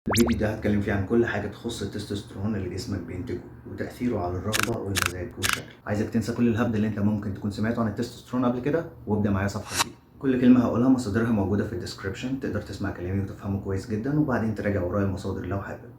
الفيديو ده هتكلم فيه عن كل حاجة تخص التستوستيرون اللي جسمك بينتجه وتأثيره على الرغبة والمزاج والشكل. عايزك تنسى كل الهبد اللي انت ممكن تكون سمعته عن التستوستيرون قبل كده وابدأ معايا صفحة جديدة. كل كلمة هقولها مصادرها موجودة في الديسكريبشن، تقدر تسمع كلامي وتفهمه كويس جدا وبعدين تراجع ورايا المصادر لو حابب.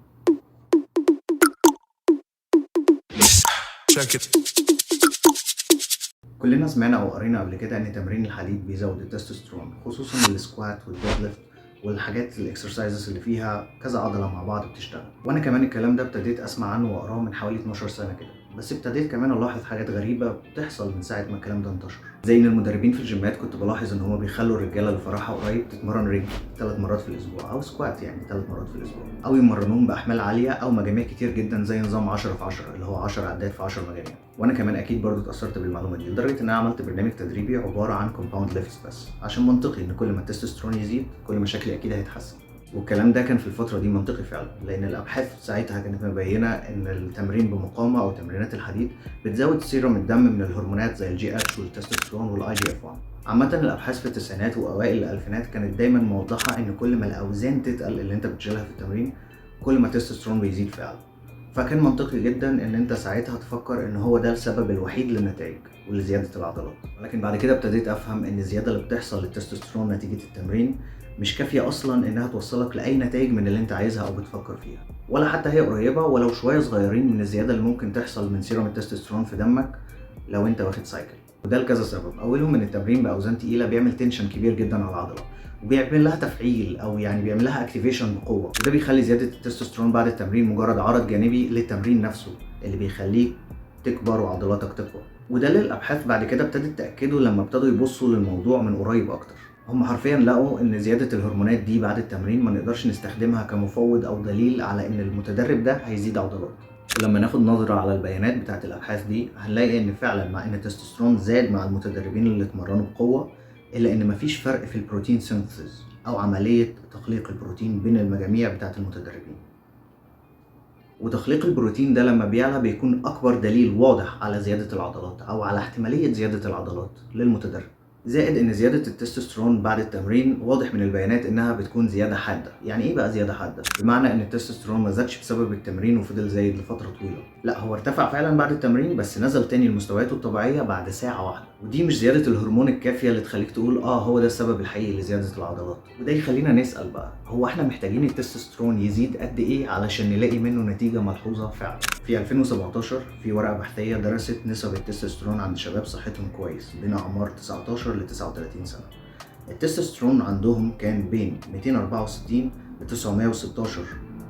كلنا سمعنا او قرينا قبل كده ان تمرين الحديد بيزود التستوستيرون، خصوصا السكوات والديد ليفت والحاجات الاكسرسايزز اللي فيها كذا عضله مع بعض بتشتغل. وانا كمان الكلام ده ابتديت اسمع عنه واقراه من حوالي 12 سنه كده، بس ابتديت كمان الاحظ حاجات غريبه بتحصل من ساعه ما الكلام ده انتشر. زي ان المدربين في الجيمات كنت بلاحظ ان هما بيخلوا الرجاله اللي فرحها قريب تتمرن رجل 3 مرات في الاسبوع، او سكوات يعني 3 مرات في الاسبوع، او يمرنوهم باحمال عاليه او مجاميع كتير جدا زي نظام 10 في 10 اللي هو 10 عدات في 10 مجاميع. وانا كمان اكيد برضو اتاثرت بالمعلومه دي لدرجه ان انا عملت برنامج تدريبي عباره عن كومباوند ليفتس بس، عشان منطقي ان كل ما التستوستيرون يزيد كل ما شكلي اكيد هيتحسن. والكلام ده كان في الفتره دي منطقي فعلا، لان الابحاث ساعتها كانت مبينه ان التمرين بمقاومه او تمرينات الحديد بتزود سيروم الدم من الهرمونات زي الجي اتش والتستوستيرون والاي جي اف 1. عامه الابحاث في التسعينات واوائل الالفينات كانت دايما موضحه ان كل ما الاوزان تتقل اللي انت بتشيلها في التمرين كل ما التستوستيرون بيزيد فعلا. فكان منطقي جدا ان انت ساعتها تفكر ان هو ده السبب الوحيد للنتائج ولزياده العضلات. ولكن بعد كده ابتديت افهم ان الزياده اللي بتحصل للتستوستيرون نتيجه التمرين مش كافيه اصلا انها توصلك لاي نتائج من اللي انت عايزها او بتفكر فيها، ولا حتى هي قريبه ولو شويه صغيرين من الزياده اللي ممكن تحصل من سيروم التستوستيرون في دمك لو انت واخد سايكل. وده لكذا سبب، اولهم ان التمرين باوزان تقيله بيعمل تنشن كبير جدا على العضله وبيعمل لها تفعيل او يعني بيعمل لها اكتيفيشن بقوه، وده بيخلي زياده التستوستيرون بعد التمرين مجرد عرض جانبي للتمرين نفسه اللي بيخليك تكبر وعضلاتك تقوى. وده اللي الابحاث بعد كده ابتدت تاكده لما ابتدوا يبصوا للموضوع من قريب اكتر. هم حرفيا لقوا ان زياده الهرمونات دي بعد التمرين ما نقدرش نستخدمها كمفوض او دليل على ان المتدرب ده هيزيد عضلات. ولما ناخد نظرة على البيانات بتاعت الأبحاث دي هنلاقي إن فعلا مع إن التستوستيرون زاد مع المتدربين اللي اتمرنوا بقوة، إلا إن مفيش فرق في البروتين سينثيز أو عملية تخليق البروتين بين المجاميع بتاعت المتدربين. وتخليق البروتين ده لما بيعلى بيكون أكبر دليل واضح على زيادة العضلات أو على احتمالية زيادة العضلات للمتدرب. زائد ان زياده التستوستيرون بعد التمرين واضح من البيانات انها بتكون زياده حاده. يعني ايه بقى زياده حاده؟ بمعنى ان التستوستيرون ما زادش بسبب التمرين وفضل زايد لفتره طويله، لا هو ارتفع فعلا بعد التمرين بس نزل تاني لمستوياته الطبيعيه بعد ساعه واحده. ودي مش زياده الهرمون الكافيه اللي تخليك تقول هو ده السبب الحقيقي لزياده العضلات. وده يخلينا نسال بقى، هو احنا محتاجين التستوستيرون يزيد قد ايه علشان نلاقي منه نتيجه ملحوظه فعلا؟ في 2017 في ورقه بحثيه درست نسب التستوستيرون عند شباب صحتهم كويس بين اعمار 19 ل 39 سنه. التستوستيرون عندهم كان بين 264 ل 916،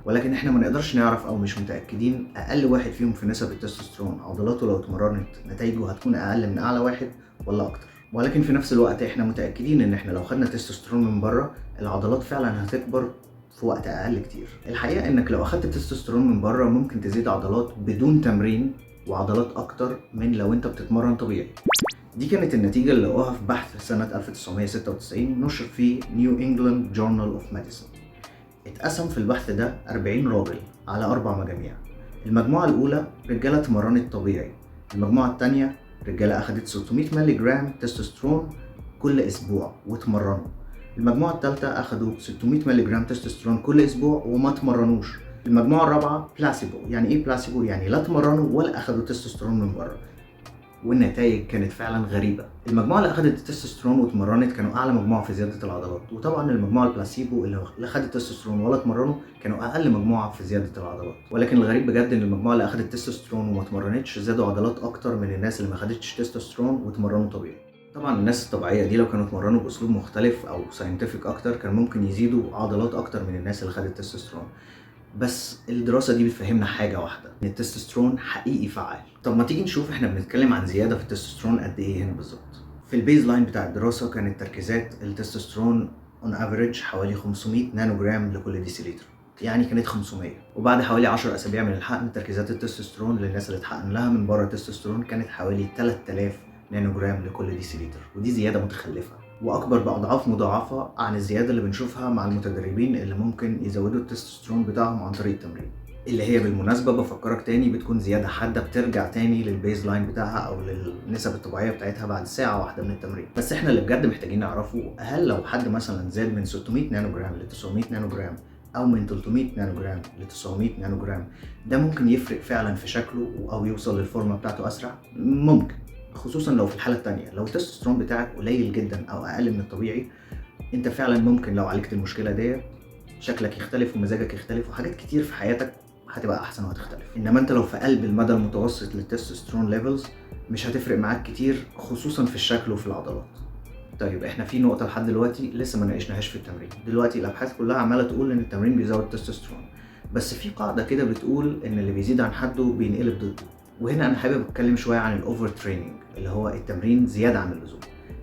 ولكن احنا ما نقدرش نعرف او مش متاكدين اقل واحد فيهم في نسب التستوستيرون عضلاته لو اتمرنت نتائجه هتكون اقل من اعلى واحد ولا اكتر. ولكن في نفس الوقت احنا متاكدين ان احنا لو خدنا تستوستيرون من بره العضلات فعلا هتكبر في وقت اقل كتير. الحقيقه انك لو اخدت تستوستيرون من بره ممكن تزيد عضلات بدون تمرين وعضلات اكتر من لو انت بتتمرن طبيعي. دي كانت النتيجة اللي لقوها في بحث سنة 1996 نشر في نيو انجلاند جورنال اوف ميديسن. اتقسم في البحث ده 40 راجل على 4 مجاميع. المجموعة الأولى رجالة اتمرنت طبيعي، المجموعة التانية رجالة أخدت 600 مللي جرام تستوستيرون كل أسبوع واتمرنوا، المجموعة التالتة أخدوا 600 مللي جرام تستوستيرون كل أسبوع وما اتمرنوش، المجموعة الرابعة بلاسيبو. يعني إيه بلاسيبو؟ يعني لا اتمرنوا ولا أخدوا تستوستيرون من بره. والنتائج كانت فعلا غريبه. المجموعه اللي اخذت التستوستيرون واتمرنت كانوا اعلى مجموعه في زياده العضلات، وطبعا المجموعه البلاسيبو اللي اخذت التستوستيرون ولا اتمرنوا كانوا اقل مجموعه في زياده العضلات. ولكن الغريب بجد ان المجموعه اللي اخذت التستوستيرون وما اتمرنتش زادوا عضلات اكتر من الناس اللي ما اخذتش تستوستيرون واتمرنوا طبيعي. طبعا الناس الطبيعيه دي لو كانوا اتمرنوا باسلوب مختلف او ساينتفك اكتر كان ممكن يزيدوا عضلات اكتر من الناس اللي خدت تستوستيرون. بس الدراسة دي بتفهمنا حاجة واحدة، ان التستوستيرون حقيقي فعال. طب ما تيجي نشوف احنا بنتكلم عن زيادة في التستوستيرون قد ايه هنا بالظبط. في البيز لاين بتاع الدراسة كانت تركيزات التستوستيرون اون افريج حوالي 500 نانو جرام لكل ديسيليتر، يعني كانت 500. وبعد حوالي 10 اسابيع من الحقن تركيزات التستوستيرون للناس اللي اتحقن لها من بره التستوستيرون كانت حوالي 3000 نانو جرام لكل ديسيليتر، ودي زيادة متخلفة واكبر باضعاف مضاعفه عن الزياده اللي بنشوفها مع المتدربين اللي ممكن يزودوا التستوستيرون بتاعهم عن طريق التمرين، اللي هي بالمناسبه بفكرك تاني بتكون زياده حاده بترجع تاني للبيز لاين بتاعها او للنسب الطبيعيه بتاعتها بعد ساعه واحده من التمرين. بس احنا اللي بجد محتاجين نعرفه، هل لو حد مثلا زاد من 600 نانو جرام ل 900 نانو جرام او من 300 نانو جرام ل 900 نانو جرام، ده ممكن يفرق فعلا في شكله او يوصل للفورمه بتاعته اسرع. ممكن، خصوصا لو في الحاله التانية لو التستوستيرون بتاعك قليل جدا او اقل من الطبيعي، انت فعلا ممكن لو عالجت المشكله ديت شكلك يختلف ومزاجك يختلف وحاجات كتير في حياتك هتبقى احسن وهتختلف. انما انت لو في قلب المدى المتوسط للتستوستيرون ليفلز مش هتفرق معاك كتير، خصوصا في الشكل وفي العضلات. طيب احنا في نقطه لحد دلوقتي لسه ما ناقشناهاش في التمرين. دلوقتي الابحاث كلها عماله تقول ان التمرين بيزود التستوستيرون، بس في قاعده كده بتقول ان اللي بيزيد عن حده بينقلب ضده. وهنا انا حابب اتكلم شويه عن الاوفر تريننج، اللي هو التمرين زياده عن اللزوم.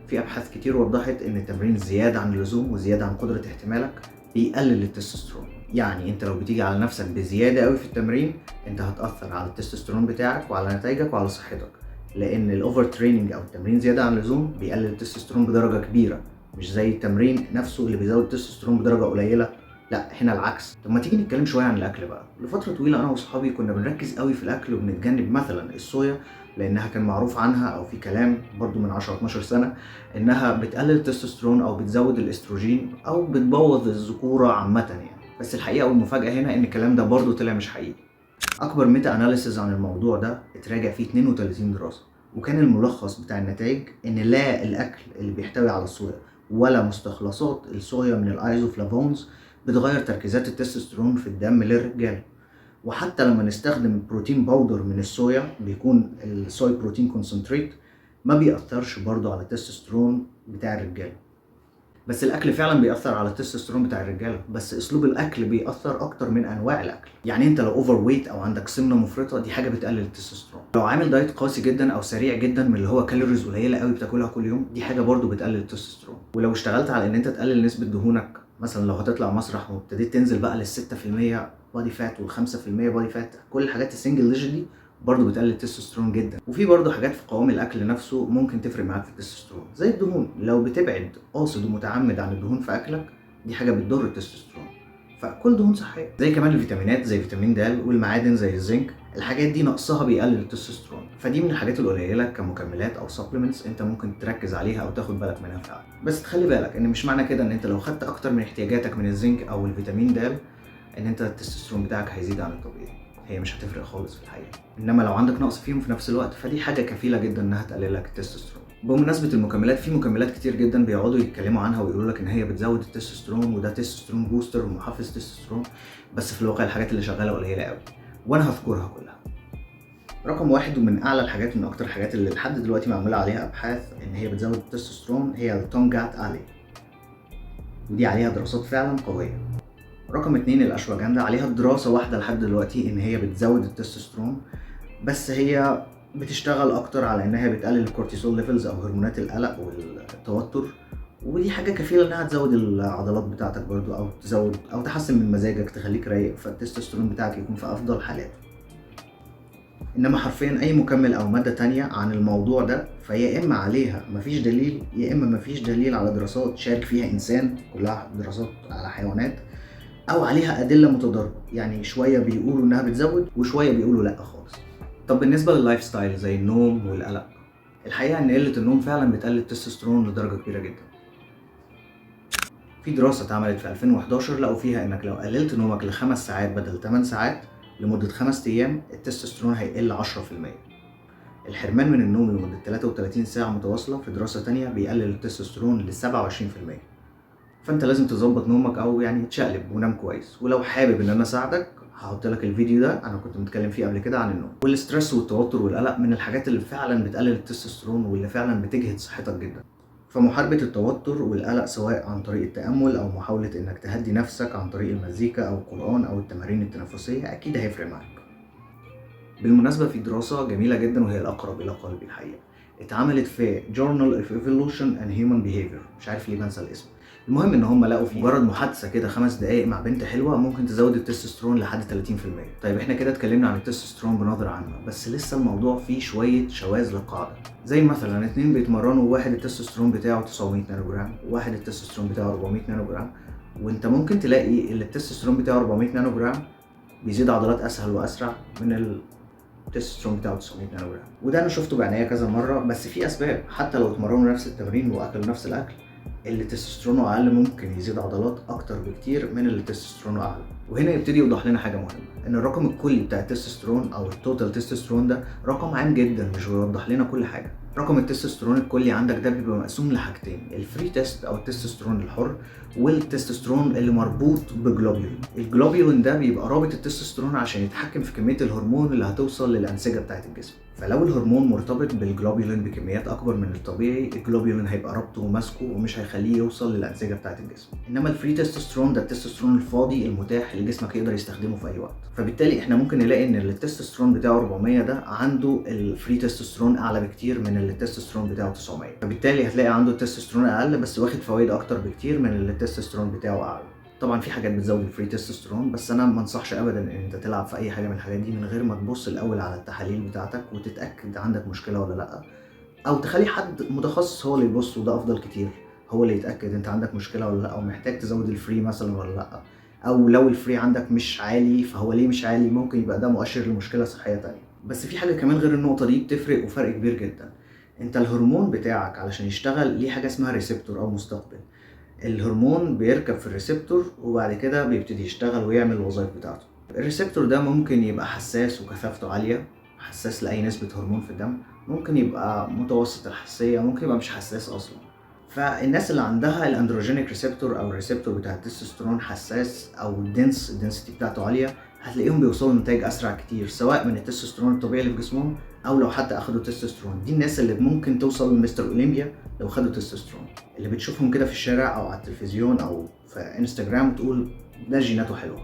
في ابحاث كتير وضحت ان التمرين زياده عن اللزوم وزياده عن قدره احتمالك بيقلل التستوستيرون. يعني انت لو بتيجي على نفسك بزياده قوي في التمرين، انت هتاثر على التستوستيرون بتاعك وعلى نتائجك وعلى صحتك، لان الاوفر تريننج او التمرين زياده عن اللزوم بيقلل التستوستيرون بدرجه كبيره، مش زي التمرين نفسه اللي بيزود التستوستيرون بدرجه قليله. لا، هنا العكس. طب ما تيجي نتكلم شويه عن الاكل بقى. لفتره طويله انا واصحابي كنا بنركز قوي في الاكل وبنتجنب مثلا الصويا، لانها كان معروف عنها او في كلام برضو من 10 12 سنه انها بتقلل التستوستيرون او بتزود الاستروجين او بتبوظ الذكوره عامه يعني. بس الحقيقه والمفاجاه هنا ان الكلام ده برضو طلع مش حقيقي. اكبر ميتا اناليسيز عن الموضوع ده اتراجع فيه 32 دراسه، وكان الملخص بتاع النتائج ان لا الاكل اللي بيحتوي على الصويا ولا مستخلصات الصويا من الايزوفلافونز بتغير تركيزات التستوستيرون في الدم للرجال. وحتى لما نستخدم بروتين باودر من الصويا بيكون الصويا بروتين كونسنتريت، ما بيأثرش برضه على التستوستيرون بتاع الرجال. بس الاكل فعلا بيأثر على التستوستيرون بتاع الرجاله، بس اسلوب الاكل بيأثر اكتر من انواع الاكل. يعني انت لو اوفر ويت او عندك سمنه مفرطه دي حاجه بتقلل التستوستيرون. لو عامل دايت قاسي جدا او سريع جدا من اللي هو كالوريز قليله قوي بتاكلها كل يوم، دي حاجه برضه بتقلل التستوستيرون. ولو اشتغلت على ان انت تقلل نسبه دهونك، مثلا لو هتطلع مسرح وابتديت تنزل بقى لل 6% بادي فات وال 5% بادي فات، كل الحاجات السنجل ديجيت دي برضه بتقلل التستوستيرون جدا. وفي برضه حاجات في قوام الاكل نفسه ممكن تفرق معاك في التستوستيرون، زي الدهون. لو بتبعد قاصد ومتعمد عن الدهون في اكلك، دي حاجه بتضر التستوستيرون. فكل دهون صحيه. زي كمان الفيتامينات زي فيتامين د والمعادن زي الزنك، الحاجات دي نقصها بيقلل التستوستيرون. فدي من الحاجات القليله كمكملات او سبلمنتس انت ممكن تركز عليها او تاخد بالك منها فعلا. بس تخلي بالك ان مش معنى كده ان انت لو خدت اكتر من احتياجاتك من الزنك او الفيتامين د ان انت التستوستيرون بتاعك هيزيد عن الطبيعي. هي مش هتفرق خالص في الحقيقه. انما لو عندك نقص فيهم في نفس الوقت فدي حاجه كفيله جدا انها تقلل لك التستوستيرون. بمناسبه المكملات، في مكملات كتير جدا بيقعدوا يتكلموا عنها ويقولوا لك ان هي بتزود التستوستيرون وده تستوستيرون بوستر ومحفز تستوستيرون، بس في الواقع الحاجات اللي شغاله قليله قوي، وانا هذكرها كلها. رقم واحد ومن اعلى الحاجات، من اكتر الحاجات اللي لحد دلوقتي معموله عليها ابحاث ان هي بتزود التستوستيرون، هي التونجات الي، ودي عليها دراسات فعلا قويه. رقم 2 الاشواجندا، عليها دراسه واحده لحد دلوقتي ان هي بتزود التستوستيرون، بس هي بتشتغل اكتر على انها بتقلل الكورتيزول ليفلز او هرمونات القلق والتوتر، ودي حاجه كفيله انها تزود العضلات بتاعتك برضو او تزود او تحسن من مزاجك، تخليك رايق، فالتستوستيرون بتاعك يكون في افضل حالاته. انما حرفيا اي مكمل او ماده تانية عن الموضوع ده فيا اما عليها مفيش دليل، يا اما مفيش دليل على دراسات شارك فيها انسان، كلها دراسات على حيوانات، او عليها ادله متضاربه، يعني شويه بيقولوا انها بتزود وشويه بيقولوا لا خالص. طب بالنسبه لللايف ستايل زي النوم والقلق، الحقيقه ان قله النوم فعلا بتقلل التستوستيرون لدرجه كبيره جدا. في دراسه اتعملت في 2011 لقوا فيها انك لو قللت نومك ل5 ساعات بدل 8 ساعات لمده 5 ايام التستوستيرون هيقل 10%. الحرمان من النوم لمده 33 ساعه متواصله في دراسه تانية بيقلل التستوستيرون ل 27%. فانت لازم تظبط نومك او يعني تشقلب ونام كويس. ولو حابب ان انا اساعدك هحط لك الفيديو ده، انا كنت متكلم فيه قبل كده عن النوم. والستريس والتوتر والقلق من الحاجات اللي فعلا بتقلل التستوستيرون واللي فعلا بتجهد صحتك جدا. فمحاربة التوتر والقلق سواء عن طريق التأمل او محاولة انك تهدي نفسك عن طريق المزيكا او القرآن او التمارين التنفسية اكيد هيفرق معاك. بالمناسبة في دراسة جميلة جدا وهي الاقرب الى قلبي الحقيقة، اتعملت في Journal of Evolution and Human Behavior، مش عارف ليه بنسى الاسم. المهم ان هم لقوا في مجرد محادثه كده 5 دقائق مع بنت حلوه ممكن تزود التستوستيرون لحد 30%. طيب احنا كده اتكلمنا عن التستوستيرون بنظره عامه، بس لسه الموضوع فيه شويه شواذ للقاعده. زي مثلا 2 بيتمرنوا، واحد التستوستيرون بتاعه 900 نانو جرام وواحد التستوستيرون بتاعه 400 نانو جرام، وانت ممكن تلاقي اللي التستوستيرون بتاعه 400 نانو جرام بيزيد عضلات اسهل واسرع من التستوستيرون بتاعه 900 نانو جرام. وده انا شفته بعناية كذا مره. بس في اسباب، حتى لو اتمرنوا نفس التمرين واكلوا نفس الاكل اللي تستوستيرونه اقل ممكن يزيد عضلات اكتر بكتير من اللي تستوستيرونه اعلى. وهنا يبتدي يوضح لنا حاجه مهمه، ان الرقم الكلي بتاع التستوستيرون او التوتال تستوستيرون ده رقم عام جدا، مش بيوضح لنا كل حاجه. رقم التستوستيرون الكلي عندك ده بيبقى مقسوم لحاجتين، الفري تيست او التستوستيرون الحر، والتستوستيرون اللي مربوط بجلوبيولين. الجلوبيولين ده بيبقى رابط التستوستيرون عشان يتحكم في كميه الهرمون اللي هتوصل للانسجه بتاعه الجسم. فلو الهرمون مرتبط بالجلوبيولين بكميات اكبر من الطبيعي، الجلوبيولين هيبقى رابطه وماسكه ومش هيخليه يوصل للانسجه بتاعه الجسم. انما الفري تستوستيرون ده التستوستيرون الفاضي المتاح اللي جسمك يقدر يستخدمه في اي وقت. فبالتالي احنا ممكن نلاقي ان التستوستيرون بتاعه 400 ده عنده الفري تستوستيرون اعلى بكتير من اللي التستوستيرون بتاعه 900. فبالتالي هتلاقي عنده التستوستيرون اقل بس واخد فوائد اكتر بكتير من اللي التستوستيرون بتاعه اعلى. طبعا في حاجات بتزود الفري تستوستيرون، بس انا ما انصحش ابدا ان انت تلعب في اي حاجه من الحاجات دي من غير ما تبص الاول على التحاليل بتاعتك وتتاكد عندك مشكله ولا لا، او تخلي حد متخصص هو اللي يبص، وده افضل كتير. هو اللي يتاكد انت عندك مشكله ولا لا، او محتاج تزود الفري مثلا ولا لا، او لو الفري عندك مش عالي فهو ليه مش عالي، ممكن يبقى ده مؤشر لمشكله صحيه تانية. بس في حاجه كمان غير النقطه دي بتفرق وفرق كبير جدا. انت الهرمون بتاعك علشان يشتغل ليه حاجه اسمها ريسبتور او مستقبل. الهرمون بيركب في الريسبتور وبعد كده بيبتدي يشتغل ويعمل الوظائف بتاعته. الريسبتور ده ممكن يبقى حساس وكثافته عالية، حساس لأي نسبة هرمون في الدم، ممكن يبقى متوسط الحساسية، ممكن يبقى مش حساس أصلا. فالناس اللي عندها الاندروجينيك ريسبتور او الريسبتور بتاع التستوستيرون حساس او الدنسيتي بتاعته عاليه، هتلاقيهم بيوصلوا لنتائج اسرع كتير سواء من التستوستيرون الطبيعي اللي في جسمهم او لو حتى اخدوا تستوستيرون. دي الناس اللي ممكن توصل لمستر اولمبيا لو خدوا تستوستيرون، اللي بتشوفهم كده في الشارع او على التلفزيون او في انستجرام وتقول ده جيناته حلوه.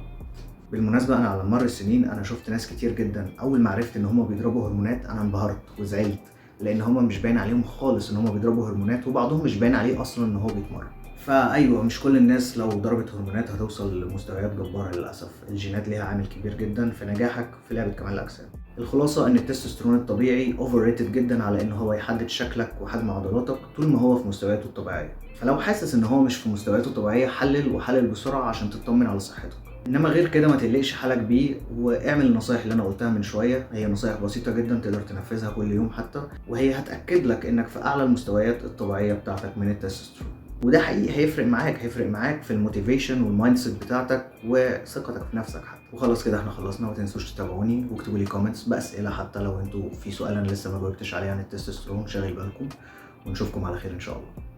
بالمناسبه انا على مر السنين انا شفت ناس كتير جدا اول ما عرفت ان هم بيضربوا هرمونات انا انبهرت وزعلت، لان هم مش باين عليهم خالص ان هم بيضربوا هرمونات، وبعضهم مش باين عليه اصلا ان هو بيتمرن. فايوه مش كل الناس لو ضربت هرمونات هتوصل لمستويات جباره للاسف. الجينات ليها عامل كبير جدا في نجاحك في لعبه كمال الاجسام. الخلاصه ان التستوستيرون الطبيعي اوفر ريتد جدا على ان هو يحدد شكلك وحجم عضلاتك طول ما هو في مستوياته الطبيعيه. فلو حاسس ان هو مش في مستوياته الطبيعيه حلل بسرعه عشان تطمن على صحتك. انما غير كده ما تقلقش حالك بيه، واعمل النصايح اللي انا قلتها من شويه. هي نصايح بسيطه جدا تقدر تنفذها كل يوم حتى، وهي هتاكد لك انك في اعلى المستويات الطبيعيه بتاعتك من التستوستيرون. وده حقيقي هيفرق معاك في الموتيفيشن والمايند سيت بتاعتك وثقتك في نفسك حتى. وخلاص كده احنا خلصنا، ما تنسوش تتابعوني واكتبوا لي كومنتس باسئله حتى لو انتوا في سؤال انا لسه ما جاوبتش عليه عن التستوستيرون شاغل بالكم، ونشوفكم على خير ان شاء الله.